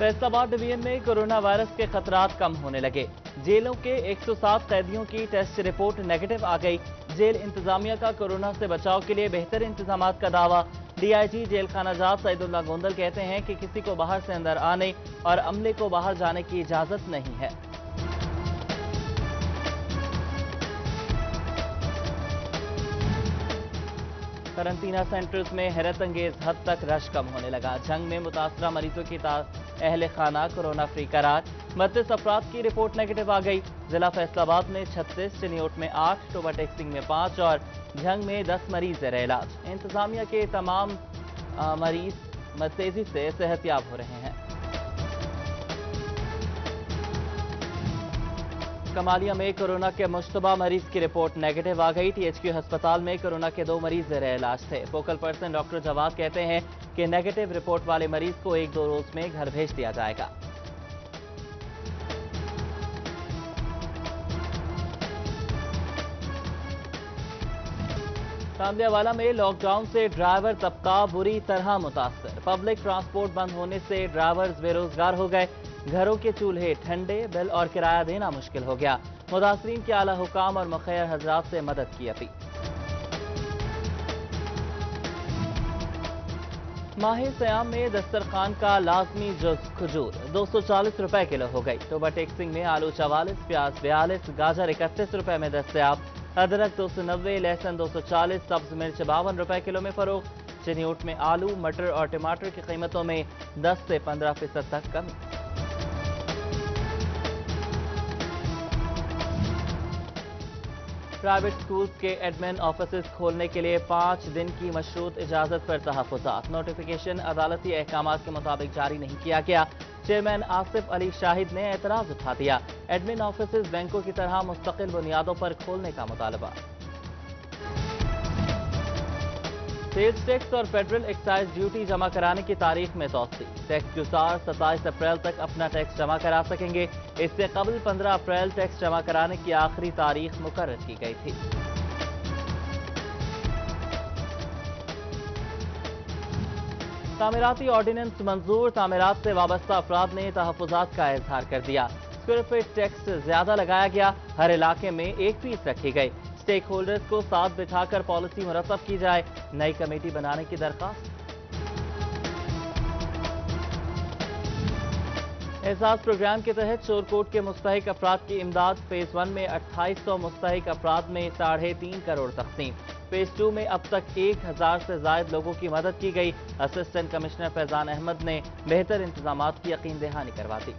Faisalabad division में corona virus के खतरात कम होने लगे। जेलों के 107 कैदियों की टेस्ट रिपोर्ट नेगेटिव आ गई। जेल इंतजामिया का कोरोना से बचाव के लिए बेहतर इंतजाम का दावा। डीआईजी जेल खाना जात सईदुल्लाह गोंदल कहते हैं कि किसी को बाहर से अंदर आने और अमले को बाहर जाने की इजाजत नहीं है। करंटीना सेंटर्स में हैरत अंगेज हद तक रश कम होने लगा। जंग में मुतासरा मरीजों की अहल खाना कोरोना फ्री करार। 32 अफराद की रिपोर्ट नेगेटिव आ गई। जिला फैसलाबाद में 36, चिनियोट में 8, टोबा टेक्सिंग में 5 और जंग में 10 मरीज ज़ेर इलाज। इंतजामिया के तमाम मरीज तेजी से सेहतयाब हो रहे हैं। कमालिया में कोरोना के मुश्तबा मरीज की रिपोर्ट नेगेटिव आ गई। टीएचक्यू अस्पताल में कोरोना के 2 मरीज ज़ेर इलाज थे। फोकल पर्सन डॉक्टर जवाद कहते हैं कि नेगेटिव रिपोर्ट वाले मरीज को 1-2 रोज में घर भेज दिया जाएगा। तांदियावाला में लॉकडाउन से ड्राइवर तबका बुरी तरह मुतासर। पब्लिक ट्रांसपोर्ट बंद होने से ड्राइवर्स बेरोजगार हो गए। घरों के चूल्हे ठंडे, बिल और किराया देना मुश्किल हो गया। मुतासरीन के आला हुकाम और मुखैर हजरात से मदद की अपील। माह सयाम में दस्तरखान का लाजमी जुज़ खजूर 240 रुपए किलो हो गई। टोबा टेक्सिंग में आलू 44, प्याज 42, गाजर 31 रुपए में दस्तयाब। अदरक 290, लहसुन 240, सब्ज मिर्च 52 रुपए किलो में फरोख्त। चिनियोट में आलू, मटर और टमाटर की कीमतों में 10 से 15% तक कमी। प्राइवेट स्कूल्स के एडमिन ऑफिस खोलने के लिए 5 दिन की मशरूत इजाजत पर तहफ़्फ़ुज़ात। नोटिफिकेशन अदालती अहकामात के मुताबिक जारी नहीं किया गया। चेयरमैन आसिफ अली शाहिद ने एतराज उठा दिया। एडमिन ऑफिस बैंकों की तरह मुस्तकिल बुनियादों पर खोलने का मुतालबा। सेल्स टैक्स और फेडरल एक्साइज ड्यूटी जमा कराने की तारीख में तौसी। टैक्स गुजार 27 अप्रैल तक अपना टैक्स जमा करा सकेंगे। इससे कबल 15 अप्रैल टैक्स जमा कराने की आखिरी तारीख मुकर्रर की गई थी। तामीराती ऑर्डिनेंस मंजूर। तामीरात से वाबस्ता अफराद ने तहफ़्फ़ुज़ात का इजहार कर दिया। स्क्वायर फीट टैक्स ज्यादा लगाया गया। हर इलाके में 1 फीस रखी गई। स्टेक होल्डर्स को साथ बिठाकर पॉलिसी मुरतब की जाए। नई कमेटी बनाने की दरख्वास्त। एहसास प्रोग्राम के तहत शोरकोट के मुस्तहिक अफराद की इमदाद। फेज 1 में 2800 मुस्तहिक अफराद में 3.5 करोड़ तकसीम। फेज 2 में अब तक 1000 से ज्यादा लोगों की मदद की गई। असिस्टेंट कमिश्नर फैजान अहमद ने बेहतर इंतजामात की यकीन दहानी करवा दी।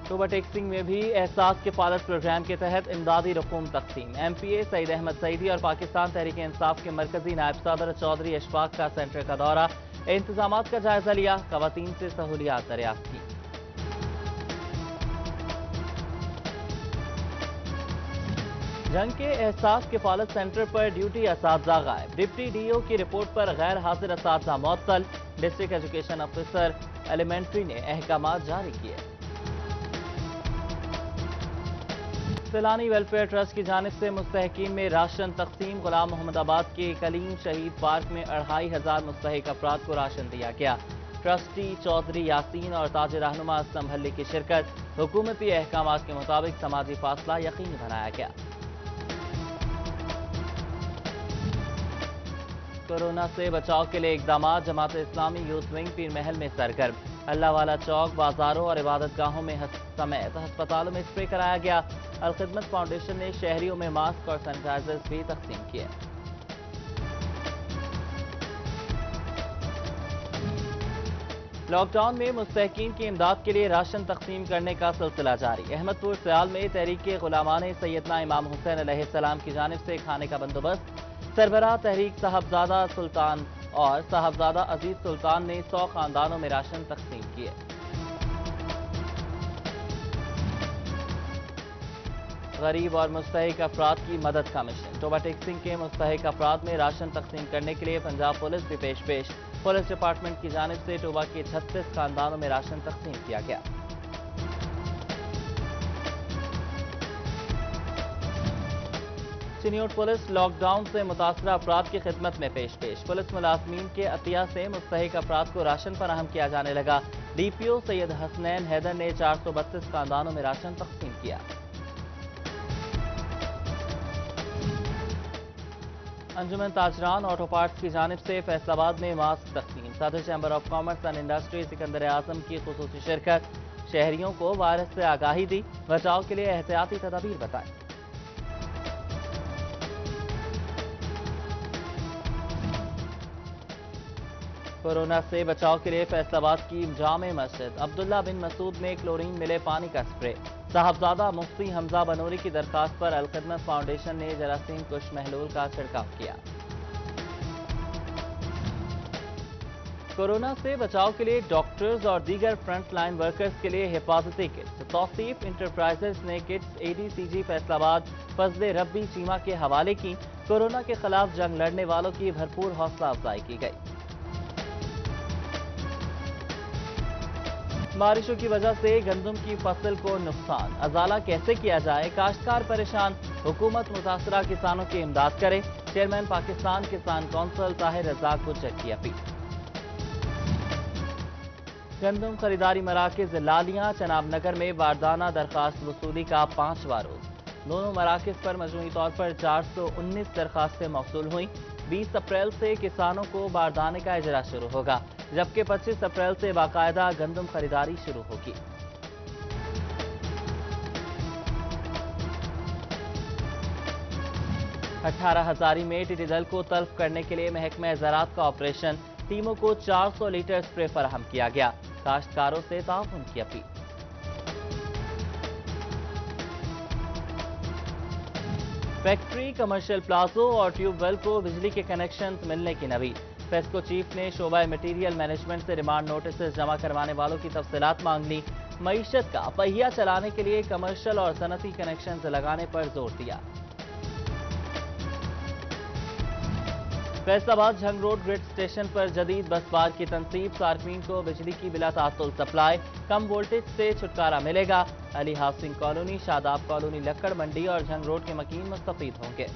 टोबा टेक्सिंग में भी एहसास के पालत प्रोग्राम के तहत इमदादी रकूम तकसीम। एमपीए सईद अहमद सईदी और पाकिस्तान तहरीक इंसाफ के मरकजी नायब सदर चौधरी अशफाक का सेंटर का दौरा। इंतजामात का जायजा लिया। खवातीन से सहूलियात दरियाफ्त की। जंग के एहसास किफालत सेंटर पर ड्यूटी असातिज़ा गायब। डिप्टी डीओ की रिपोर्ट पर गैर हाजिर असातिज़ा मुअत्तल। डिस्ट्रिक्ट एजुकेशन ऑफिसर एलिमेंट्री ने अहकामात जारी किए। सैलानी वेलफेयर ट्रस्ट की जानिब से मुस्तहिकीन में राशन तकसीम। गुलाम मोहम्मदाबाद के कलीम शहीद पार्क में 2500 मुस्तहिक अफराद को राशन दिया गया। ट्रस्टी चौधरी यासीन और ताज रहनुमा असलम भल्ली की शिरकत। हुकूमती अहकामात के मुताबिक समाजी फासला यकीनी बनाया गया। कोरोना से बचाव के लिए इकदाम। जमात इस्लामी यूथ विंग पीर महल में सरगर्म। अल्लाह वाला चौक, बाजारों और इबादत गाहों में समेत अस्पतालों में स्प्रे कराया गया। अल खिदमत फाउंडेशन ने शहरियों में मास्क और सैनिटाइजर्स भी तकसीम किए। लॉकडाउन में मुस्तहिकीन की इमदाद के लिए राशन तकसीम करने का सिलसिला जारी। अहमदपुर सयाल में तहरीक गुलामान सैयदना इमाम हुसैन अलैहिस्सलाम की जानिब से खाने का बंदोबस्त। सरबराह तहरीक साहबजादा सुल्तान और साहबजादा अजीज सुल्तान ने 100 खानदानों में राशन तकसीम किए। गरीब और मुस्तहिक अफराद की मदद का मिशन। टोबा टेक्सिंग के मुस्तहिक अफराद में राशन तकसीम करने के लिए पंजाब पुलिस भी पेश। पुलिस डिपार्टमेंट की जानिब से टोबा के 36 खानदानों में राशन तकसीम किया गया। चिन्योट पुलिस लॉकडाउन से मुतासरा अफराद की खिदमत में पेश पुलिस मुलाजमीन के अतिया से मुस्तहिक अफराद को राशन फराहम किया जाने लगा। डीपीओ सैयद हसनैन हैदर ने 432 खानदानों में राशन तकसीम किया। अंजुमन ताजरान ऑटो पार्ट्स की जानिब से फैसलाबाद में मास्क तकसीम। सदर chamber of commerce and industry Sikandar Azam की खुसूसी शिरकत। शहरियों को वायरस से आगाही दी, बचाव के लिए एहतियाती तदाबीर बताई। कोरोना से बचाव के लिए फैसलाबाद की जामे मस्जिद अब्दुल्ला बिन मसूद में क्लोरीन मिले पानी का स्प्रे। साहबजादा मुफ्ती हमजा बनूरी की दरखास्त पर अलखदमत फाउंडेशन ने जरासीम कुश महलूल का छिड़काव किया। कोरोना से बचाव के लिए डॉक्टर्स और दीगर फ्रंट लाइन वर्कर्स के लिए हिफाजती किट्स। तौसीफ इंटरप्राइजेस ने किट्स एडीसीजी फैसलाबाद फजले रब्बी चीमा के हवाले की। कोरोना के खिलाफ जंग लड़ने वालों की भरपूर हौसला अफजाई की गई। बारिशों की वजह से गंदम की फसल को नुकसान, अजाला कैसे किया जाए, काश्तकार परेशान, हुकूमत मुतासरा किसानों की इमदाद करे। चेयरमैन पाकिस्तान किसान कौंसिल ताहिर रज़ाक को चेक की अपील। गंदम खरीदारी मराकज लालियां चनाब नगर में वारदाना दरखास्त वसूली का 5वां रोज। दोनों मराकज पर मजमूई तौर पर 419 दरखास्तें मौसूल हुई। 20 अप्रैल से किसानों को बारदाने का इजरा शुरू होगा, जबकि 25 अप्रैल से बाकायदा गंदम खरीदारी शुरू होगी। अठारह हजारी में टिड्डी दल को तल्फ करने के लिए महकमा ज़राअत का ऑपरेशन। टीमों को 400 लीटर स्प्रे फराहम किया गया। काश्तकारों से ताउन की अपील। फैक्ट्री, कमर्शियल प्लाजो और ट्यूबवेल को बिजली के कनेक्शन मिलने की नवीद। फेस्को चीफ ने शोबा मटीरियल मैनेजमेंट से रिमांड नोटिस जमा करवाने वालों की तफसीलात मांग ली। मईशत का पहिया चलाने के लिए कमर्शियल और सनती कनेक्शन लगाने पर जोर दिया। Faisalabad Jhang road grid station पर जदीद बस बार की तनसीब। सार्फिन को बिजली की बिला तातुल सप्लाई, कम वोल्टेज से छुटकारा मिलेगा। Ali housing colony, Shadab colony, Lakkar Mandi और झंग रोड के मकीन मुस्तफीद होंगे।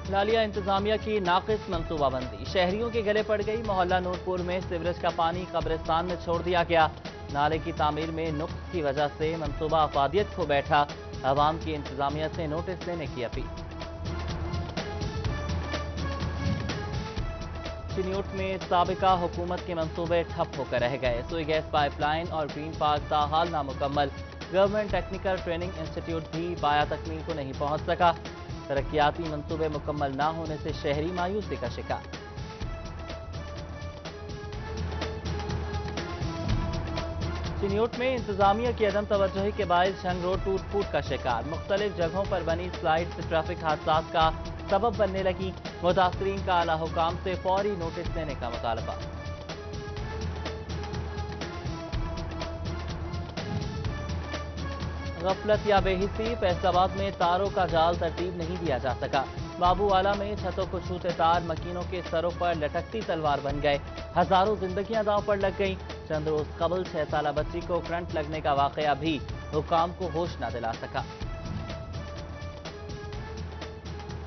लालिया इंतजामिया की नाकिस मंसूबाबंदी शहरियों के गले पड़ गई। मोहल्ला नूरपुर में सीवरेज का पानी कब्रिस्तान में छोड़ दिया गया। नाले की तामीर में नुक्स की वजह से मंसूबा अफादियत को बैठा। अवाम की इंतजामिया से नोटिस देने की अपील। चिन्योट में साबिका हुकूमत के मंसूबे ठप होकर रह गए। सुई गैस पाइपलाइन और ग्रीन पार्क ताहाल नामुकम्मल। गवर्नमेंट टेक्निकल ट्रेनिंग इंस्टीट्यूट भी पाया तकमील को नहीं पहुंच सका। तरक्याती मंसूबे मुकम्मल न होने से शहरी मायूसी का शिकार। चिन्योट में इंतजामिया की अदम तवज्जोही के बायस झंग रोड टूट फूट का शिकार। मुख्तलिफ जगहों पर बनी स्लाइड से ट्रैफिक हादसात का सबब बनने लगी। मुतासरीन का आला हुकाम से फौरी नोटिस देने का मुतालबा। गफलत या बेहिसी, फैसलाबाद में तारों का जाल तरतीब नहीं दिया जा सका। बाबूवाला में छतों को छूते तार मकीनों के सरों पर लटकती तलवार बन गए। हजारों जिंदगियां दांव पर लग गईं। चंद रोज कबल 6 साला बच्ची को करंट लगने का वाकया भी हुकाम को होश न दिला सका।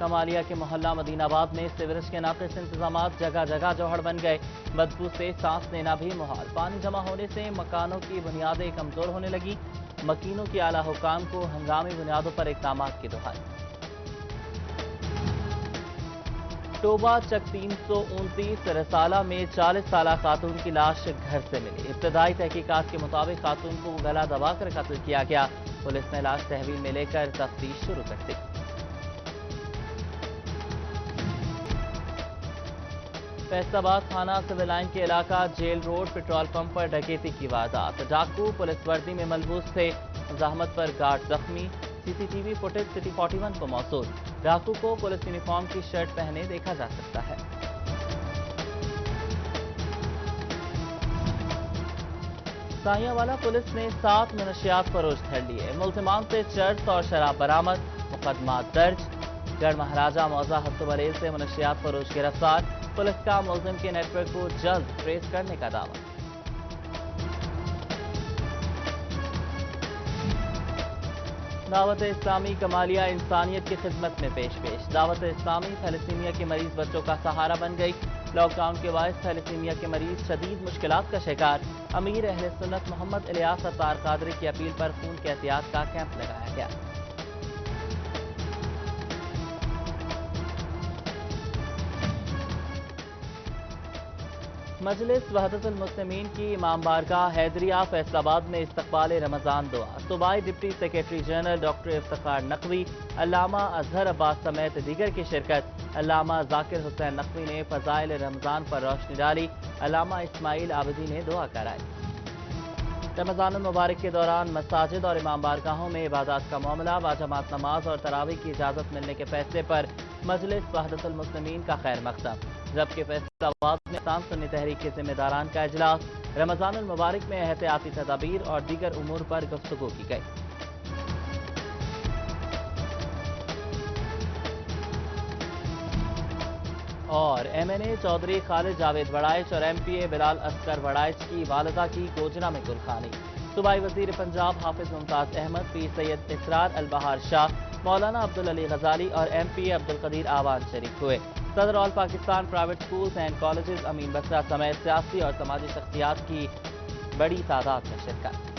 कमालिया के मोहल्ला मदीनाबाद में सीवरेज के नाकिस इंतजामात, जगह जगह जौहड़ बन गए। बदबू से सांस लेना भी मुहाल। पानी जमा होने से मकानों की बुनियादें कमजोर होने लगी। मकीनों की आला हुकाम को हंगामी बुनियादों पर इक़दामात की दुहाई। टोबा चक 329 रसाला में 40 साला खातून की लाश घर से मिली। इब्तदाई तहकीकात के मुताबिक खातून को गला दबाकर कत्ल किया गया। पुलिस ने लाश तहवील में लेकर तफ्तीश शुरू कर दी। फैसलाबाद थाना सिविल लाइन के इलाका जेल रोड पेट्रोल पंप पर डकैती की वारदात। डाकू पुलिस वर्दी में मलबूस थे। जहमत पर गार्ड जख्मी। सीसीटीवी फुटेज सिटी 41 को मौसूल। डाकू को पुलिस यूनिफॉर्म की शर्ट पहने देखा जा सकता है। साहियावाला पुलिस ने 7 मनशियात फरोश धर लिए। मुल्जिमान से चर्स और शराब बरामद। मुकदमा दर्ज। गढ़ महाराजा मौजा हस्तबरेल से मनशियात फरोश गिरफ्तार। पुलिस का मुल्जिम के नेटवर्क को जल्द ट्रेस करने का दावा। دعوت اسلامی کمالیہ انسانیت کی خدمت میں پیش دعوت اسلامی تھیلیسیمیا کے مریض بچوں کا سہارا بن گئی۔ لاک ڈاؤن کے باعث تھیلیسیمیا کے مریض شدید مشکلات کا شکار۔ امیر اہل سنت محمد الیاس ستار قادری کی اپیل پر خون کے احتیاط کا کیمپ لگایا گیا۔ مجلس وحدت المسلمین کی امام بارگاہ حیدریہ فیصل آباد میں استقبال رمضان دعا۔ صوبائی deputy secretary general doctor Iftikhar Naqvi, علامہ اظہر عباس سمیت دیگر کی شرکت۔ علامہ ذاکر حسین نقوی نے فضائل رمضان پر روشنی ڈالی۔ علامہ اسماعیل عابدی نے دعا کرائی۔ رمضان المبارک کے دوران مساجد اور امام بارگاہوں میں عبادات کا معاملہ، باجماعت نماز اور تراویح کی اجازت ملنے کے فیصلے پر مجلس وحدت المسلمین کا خیر مقدم، جبکہ فیصل آباد میں پاکستان سنی تحریک کے ذمہ داران کا اجلاس۔ رمضان المبارک میں احتیاطی تدابیر اور دیگر امور پر گفتگو کی گئی۔ اور ایم این اے چودھری خالد جاوید وڑائچ اور ایم پی اے بلال اصغر وڑائچ کی والدہ کی گوجرا میں گلخانی۔ صوبائی وزیر پنجاب حافظ ممتاز احمد، پیر سید اسرار البہار شاہ، مولانا عبدالعلی غزالی اور ایم پی اے عبدالقدیر آوان شریک ہوئے۔ صدر all Pakistan private schools and colleges Amin Basra سمیت سیاسی اور سماجی شخصیات کی بڑی تعداد میں شرکت۔